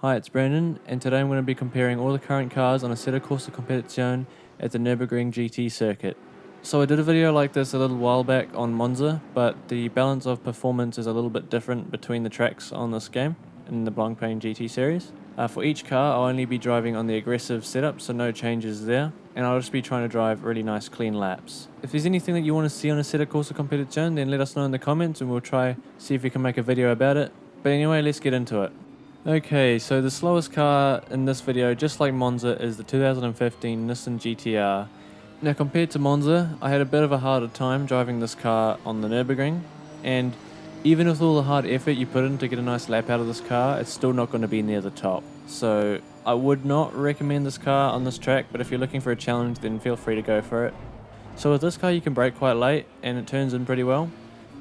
Hi, it's Brandon, and today I'm going to be comparing all the current cars on Assetto Corsa Competizione at the Nurburgring GT circuit. So I did a video like this a little while back on Monza, but the balance of performance is a little bit different between the tracks on this game in the Blancpain GT series. For each car, I'll only be driving on the aggressive setup, so no changes there, and I'll just be trying to drive really nice clean laps. If there's anything that you want to see on Assetto Corsa Competizione, then let us know in the comments and we'll try see if we can make a video about it. But anyway, let's get into it. Okay, so the slowest car in this video, just like Monza, is the 2015 Nissan GTR. Now compared to Monza, I had a bit of a harder time driving this car on the Nürburgring, and even with all the hard effort you put in to get a nice lap out of this car, it's still not going to be near the top. So I would not recommend this car on this track, but if you're looking for a challenge, then feel free to go for it. So with this car you can brake quite late and it turns in pretty well,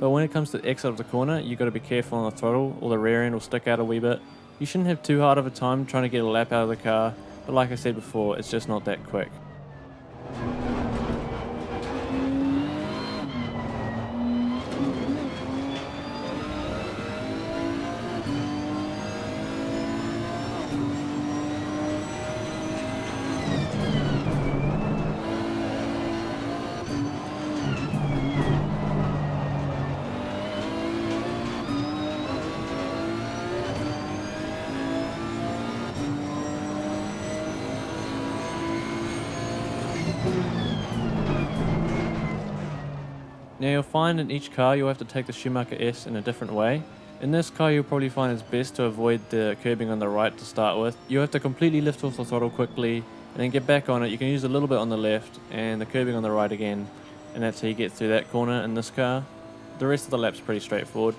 but when it comes to the exit of the corner, you've got to be careful on the throttle or the rear end will stick out a wee bit. You shouldn't have too hard of a time trying to get a lap out of the car, but like I said before, it's just not that quick. Now you'll find in each car you'll have to take the Schumacher S in a different way. In this car you'll probably find it's best to avoid the curbing on the right to start with. You have to completely lift off the throttle quickly and then get back on it. You can use a little bit on the left and the curbing on the right again, and that's how you get through that corner in this car. The rest of the lap's pretty straightforward.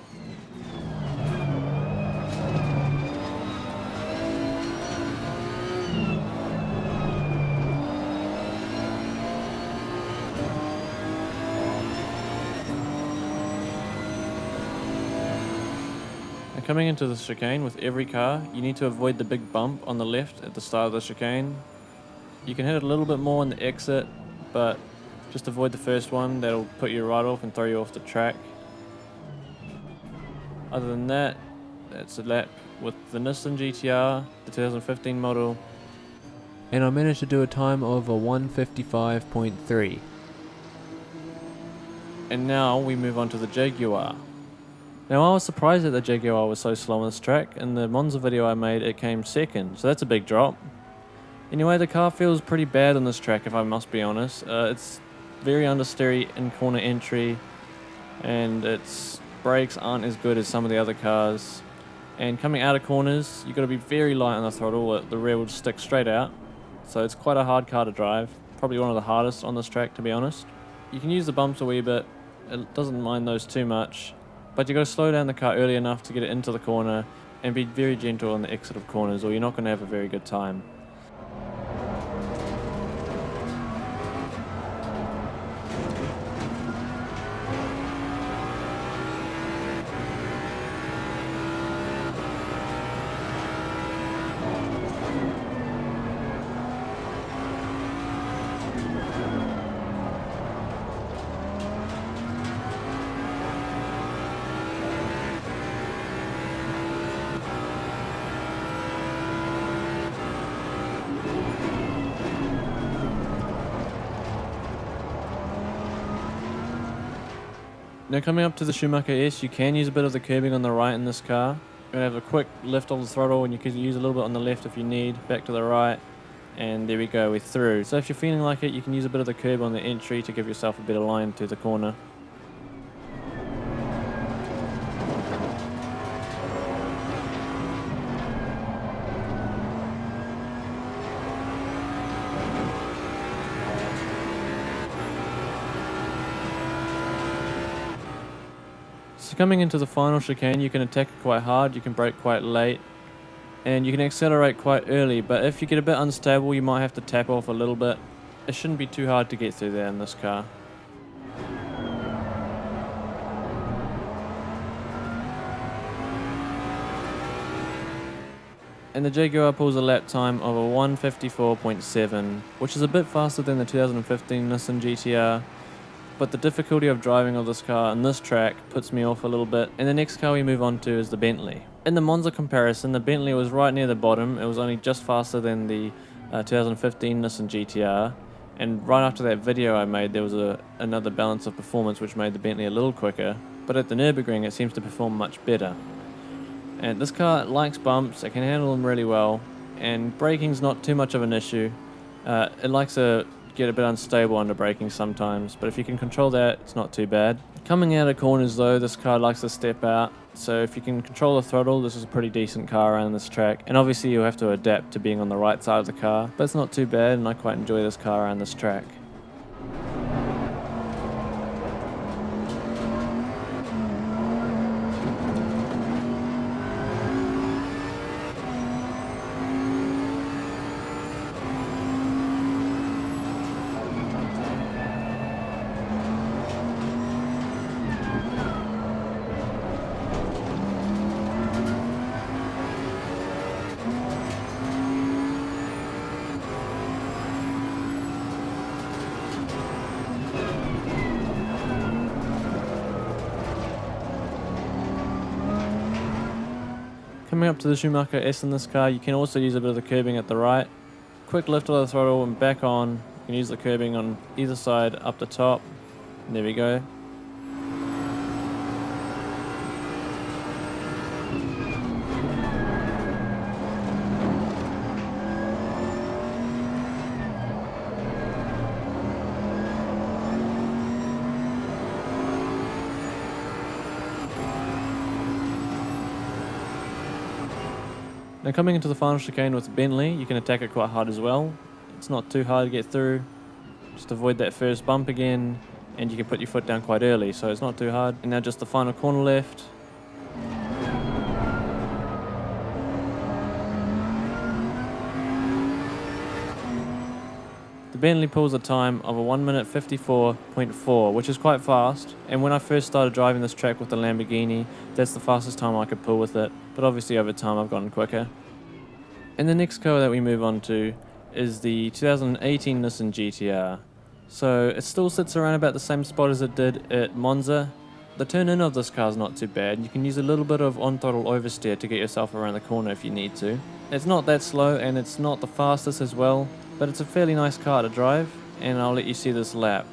Coming into the chicane with every car, you need to avoid the big bump on the left at the start of the chicane. You can hit it a little bit more on the exit, but just avoid the first one. That'll put you right off and throw you off the track. Other than that, that's a lap with the Nissan GTR, the 2015 model, and I managed to do a time of a 1:55.3. And now we move on to the Jaguar. Now I was surprised that the Jaguar was so slow on this track. In the Monza video I made, it came second, so that's a big drop. Anyway, the car feels pretty bad on this track if I must be honest. It's very understeery in corner entry, and its brakes aren't as good as some of the other cars. And coming out of corners, you've got to be very light on the throttle, the rear will stick straight out. So it's quite a hard car to drive, probably one of the hardest on this track to be honest. You can use the bumps a wee bit, it doesn't mind those too much. But you've got to slow down the car early enough to get it into the corner and be very gentle on the exit of corners or you're not going to have a very good time. Now coming up to the Schumacher S, you can use a bit of the curbing on the right in this car. You're going to have a quick lift of the throttle and you can use a little bit on the left if you need, back to the right, and there we go, we're through. So if you're feeling like it, you can use a bit of the curb on the entry to give yourself a better line to the corner. So coming into the final chicane, you can attack it quite hard, you can brake quite late, and you can accelerate quite early, but if you get a bit unstable you might have to tap off a little bit. It shouldn't be too hard to get through there in this car. And the Jaguar pulls a lap time of a 1:54.7, which is a bit faster than the 2015 Nissan GTR, but the difficulty of driving of this car on this track puts me off a little bit. And the next car we move on to is the Bentley. In the Monza comparison, the Bentley was right near the bottom. It was only just faster than the 2015 Nissan GTR. And right after that video I made, there was another balance of performance which made the Bentley a little quicker. But at the Nurburgring, it seems to perform much better. And this car likes bumps, it can handle them really well, and braking's not too much of an issue. It likes to get a bit unstable under braking sometimes, but if you can control that, it's not too bad. Coming out of corners though, this car likes to step out, so if you can control the throttle, this is a pretty decent car around this track. And obviously you'll have to adapt to being on the right side of the car, but it's not too bad, and I quite enjoy this car around this track. Coming up to the Schumacher S in this car, you can also use a bit of the curbing at the right. Quick lift of the throttle and back on. You can use the curbing on either side up the top. And there we go. Now coming into the final chicane with the Bentley, you can attack it quite hard as well. It's not too hard to get through. Just avoid that first bump again, and you can put your foot down quite early, so it's not too hard. And now just the final corner left. The Bentley pulls a time of a 1 minute 54.4, which is quite fast. And when I first started driving this track with the Lamborghini, that's the fastest time I could pull with it. But obviously over time I've gotten quicker. And the next car that we move on to is the 2018 Nissan GTR. So it still sits around about the same spot as it did at Monza. The turn-in of this car is not too bad. You can use a little bit of on-throttle oversteer to get yourself around the corner if you need to. It's not that slow, and it's not the fastest as well, but it's a fairly nice car to drive, and I'll let you see this lap.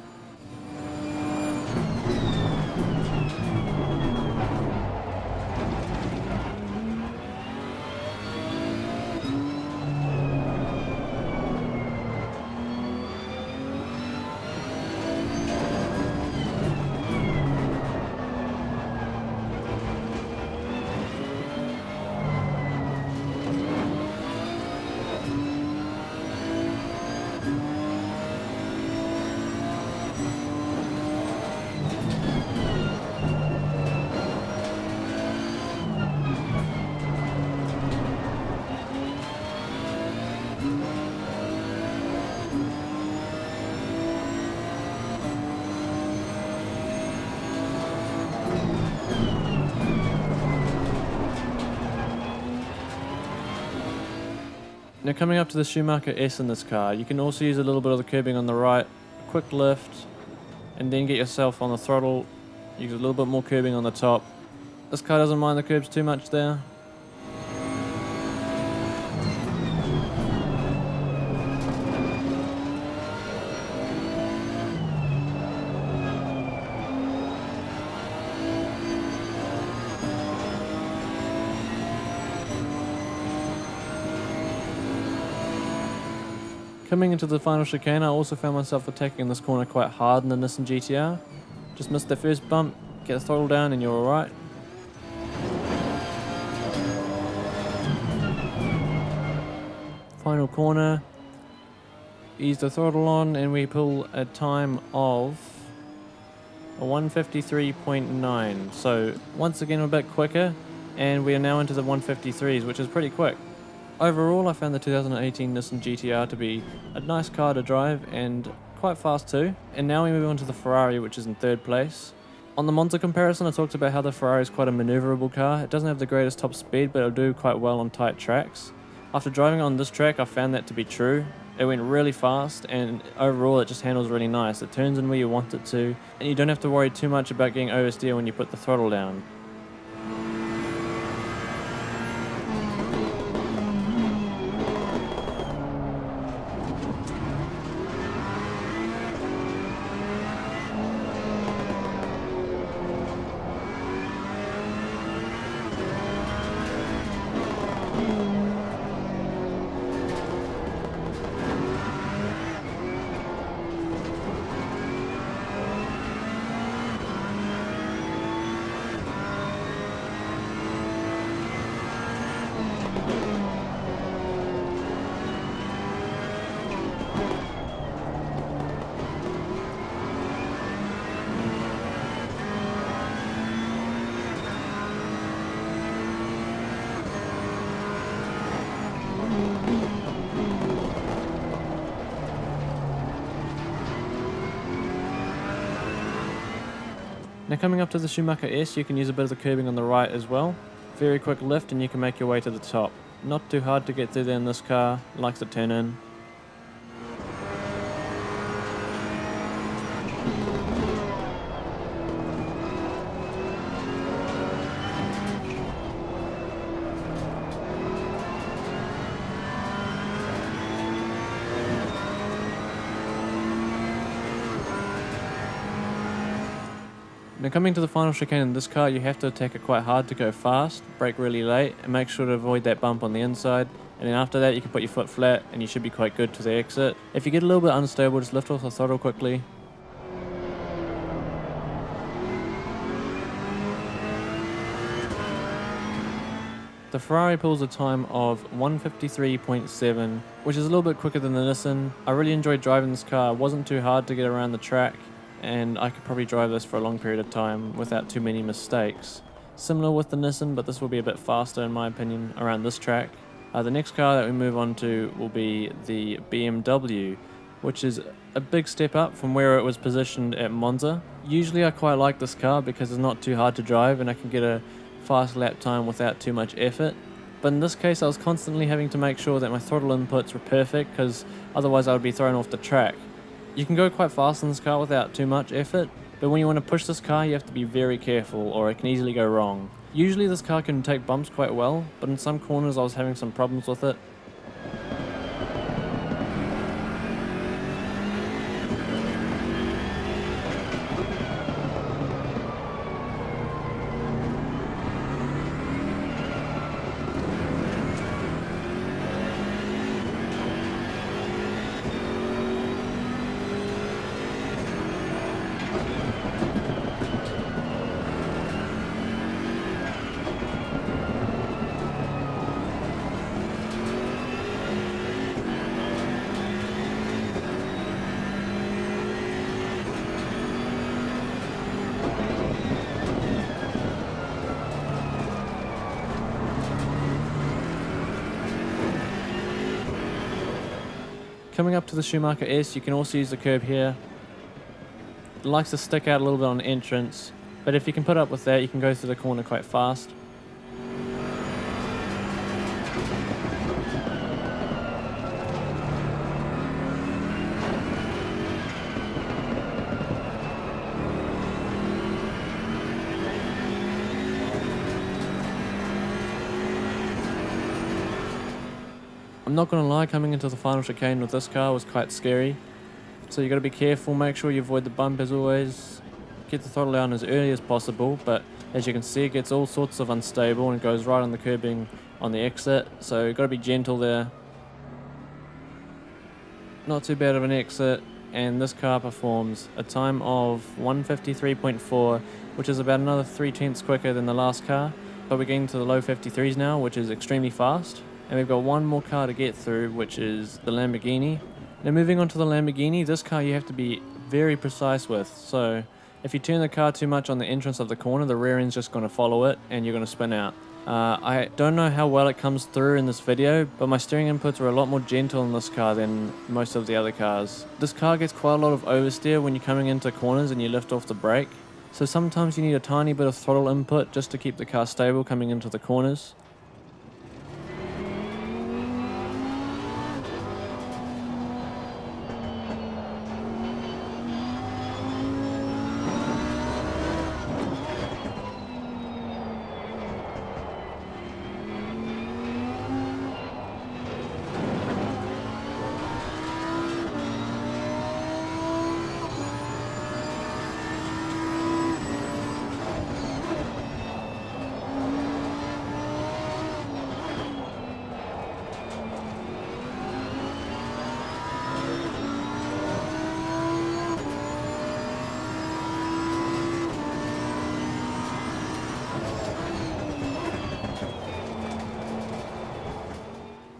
Now coming up to the Schumacher S in this car, you can also use a little bit of the curbing on the right, a quick lift, and then get yourself on the throttle, use a little bit more curbing on the top. This car doesn't mind the curbs too much there. Coming into the final chicane, I also found myself attacking this corner quite hard in the Nissan GTR. Just missed the first bump, get the throttle down and you're alright. Final corner, ease the throttle on and we pull a time of a 153.9. So once again we're a bit quicker and we are now into the 153s, which is pretty quick. Overall, I found the 2018 Nissan GTR to be a nice car to drive and quite fast too. And now we move on to the Ferrari, which is in third place. On the Monza comparison, I talked about how the Ferrari is quite a maneuverable car. It doesn't have the greatest top speed, but it'll do quite well on tight tracks. After driving on this track, I found that to be true. It went really fast, and overall it just handles really nice. It turns in where you want it to, and you don't have to worry too much about getting oversteer when you put the throttle down. Now coming up to the Schumacher S, you can use a bit of the curbing on the right as well. Very quick lift and you can make your way to the top. Not too hard to get through there in this car, it likes to turn in. Now coming to the final chicane in this car, you have to attack it quite hard to go fast, brake really late, and make sure to avoid that bump on the inside. And then after that you can put your foot flat and you should be quite good to the exit. If you get a little bit unstable, just lift off the throttle quickly. The Ferrari pulls a time of 1:53.7, which is a little bit quicker than the Nissan. I really enjoyed driving this car, it wasn't too hard to get around the track, and I could probably drive this for a long period of time without too many mistakes. Similar with the Nissan, but this will be a bit faster in my opinion around this track. The next car that we move on to will be the BMW, which is a big step up from where it was positioned at Monza. Usually I quite like this car because it's not too hard to drive and I can get a fast lap time without too much effort. But in this case I was constantly having to make sure that my throttle inputs were perfect because otherwise I would be thrown off the track. You can go quite fast in this car without too much effort, but when you want to push this car you have to be very careful or it can easily go wrong. Usually this car can take bumps quite well, but in some corners I was having some problems with it. Coming up to the Schumacher S, you can also use the curb here. It likes to stick out a little bit on entrance, but if you can put up with that, you can go through the corner quite fast. I'm not going to lie, coming into the final chicane with this car was quite scary. So you got to be careful, make sure you avoid the bump as always. Get the throttle down as early as possible, but as you can see it gets all sorts of unstable and goes right on the curbing on the exit. So you've got to be gentle there. Not too bad of an exit, and this car performs a time of 1:53.4, which is about another 3/10 quicker than the last car. But we're getting to the low 53s now, which is extremely fast. And we've got one more car to get through, which is the Lamborghini. Now moving on to the Lamborghini, this car you have to be very precise with. So if you turn the car too much on the entrance of the corner, the rear end's just going to follow it and you're going to spin out. I don't know how well it comes through in this video, but my steering inputs are a lot more gentle in this car than most of the other cars. This car gets quite a lot of oversteer when you're coming into corners and you lift off the brake. So sometimes you need a tiny bit of throttle input just to keep the car stable coming into the corners.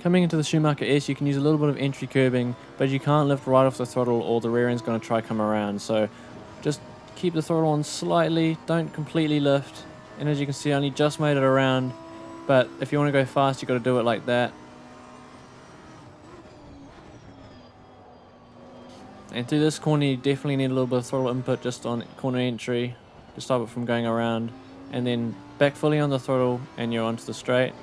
Coming into the Schumacher S, you can use a little bit of entry curbing, but you can't lift right off the throttle or the rear end's going to try come around. So just keep the throttle on slightly, don't completely lift. And as you can see, I only just made it around, but if you want to go fast, you've got to do it like that. And through this corner, you definitely need a little bit of throttle input just on corner entry. to stop it from going around, and then back fully on the throttle and you're onto the straight.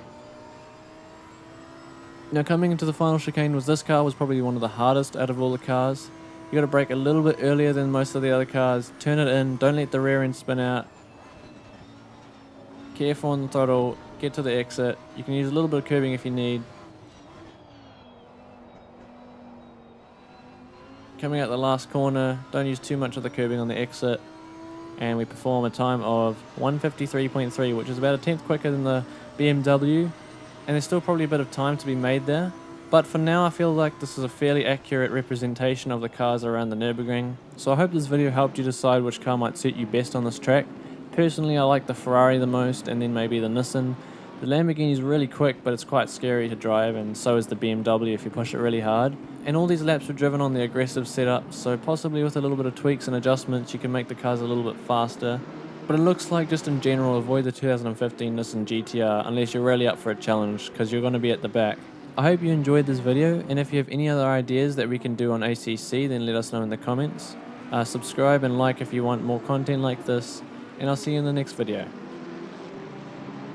Now coming into the final chicane this car was probably one of the hardest out of all the cars. You got to brake a little bit earlier than most of the other cars, turn it in, don't let the rear end spin out. Careful on the throttle, get to the exit. You can use a little bit of curbing if you need. Coming out the last corner, don't use too much of the curbing on the exit. And we perform a time of 153.3, which is about a tenth quicker than the BMW. And there's still probably a bit of time to be made there. But for now, I feel like this is a fairly accurate representation of the cars around the Nurburgring. So I hope this video helped you decide which car might suit you best on this track. Personally, I like the Ferrari the most, and then maybe the Nissan. The Lamborghini is really quick, but it's quite scary to drive, and so is the BMW if you push it really hard. And all these laps were driven on the aggressive setup, so possibly with a little bit of tweaks and adjustments, you can make the cars a little bit faster. But it looks like just in general, avoid the 2015 Nissan GTR unless you're really up for a challenge, because you're going to be at the back. I hope you enjoyed this video, and if you have any other ideas that we can do on ACC, then let us know in the comments. Subscribe and like if you want more content like this, and I'll see you in the next video.